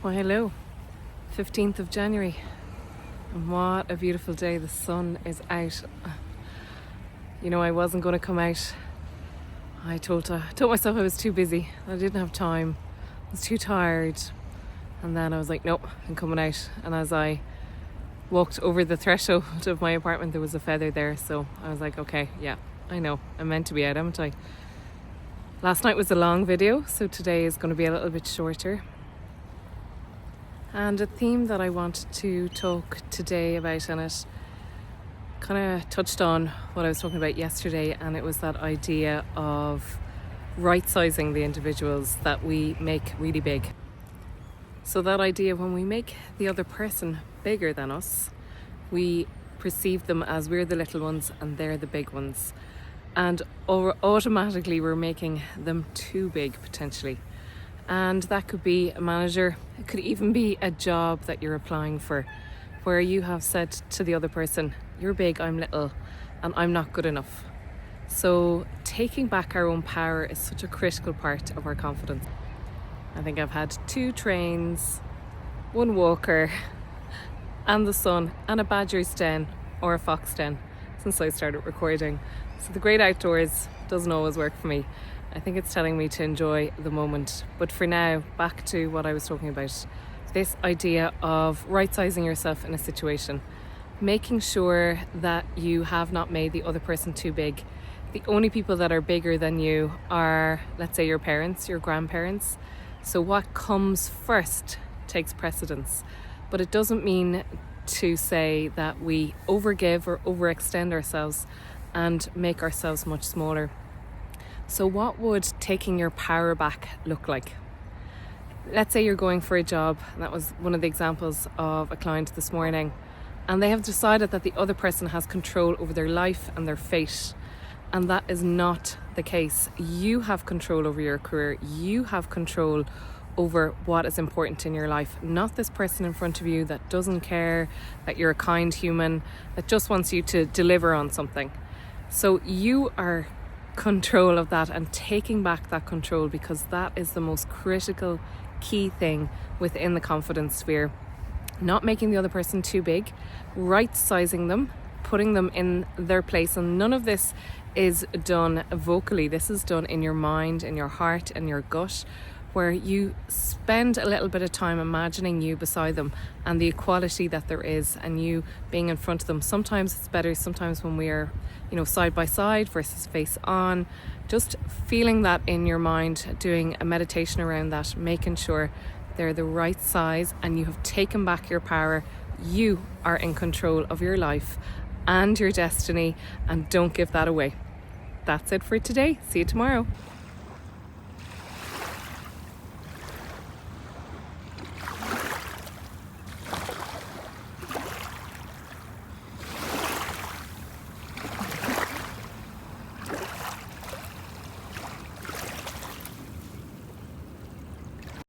Well, hello, 15th of January, and what a beautiful day. The sun is out. You know, I wasn't going to come out. I told myself I was too busy. I didn't have time. I was too tired. And then I was like, nope, I'm coming out. And as I walked over the threshold of my apartment, there was a feather there. So I was like, okay, yeah, I know. I'm meant to be out, haven't I? Last night was a long video, so today is going to be a little bit shorter. And a theme that I want to talk today about, and it kind of touched on what I was talking about yesterday, and it was that idea of right-sizing the individuals that we make really big. So that idea, when we make the other person bigger than us, we perceive them as we're the little ones and they're the big ones. And automatically we're making them too big, potentially. And that could be a manager, it could even be a job that you're applying for, where you have said to the other person, you're big, I'm little, and I'm not good enough. So taking back our own power is such a critical part of our confidence. I think I've had 2 trains, 1 walker, and the sun, and a badger's den or a fox den since I started recording. So the great outdoors doesn't always work for me. I think it's telling me to enjoy the moment. But for now, back to what I was talking about. This idea of right-sizing yourself in a situation. Making sure that you have not made the other person too big. The only people that are bigger than you are, let's say, your parents, your grandparents. So what comes first takes precedence. But it doesn't mean to say that we overgive or overextend ourselves and make ourselves much smaller. So what would taking your power back look like? Let's say you're going for a job, and that was one of the examples of a client this morning, and they have decided that the other person has control over their life and their fate, and that is not the case. You have control over your career. You have control over what is important in your life, not this person in front of you that doesn't care that you're a kind human, that just wants you to deliver on something. So you are control of that and taking back that control, because that is the most critical key thing within the confidence sphere. Not making the other person too big, right-sizing them, putting them in their place. And none of this is done vocally. This is done in your mind, in your heart, and your gut, where you spend a little bit of time imagining you beside them and the equality that there is, and you being in front of them. Sometimes it's better, sometimes when we are, side by side versus face on. Just feeling that in your mind, doing a meditation around that, making sure they're the right size and you have taken back your power. You are in control of your life and your destiny, and don't give that away. That's it for today. See you tomorrow.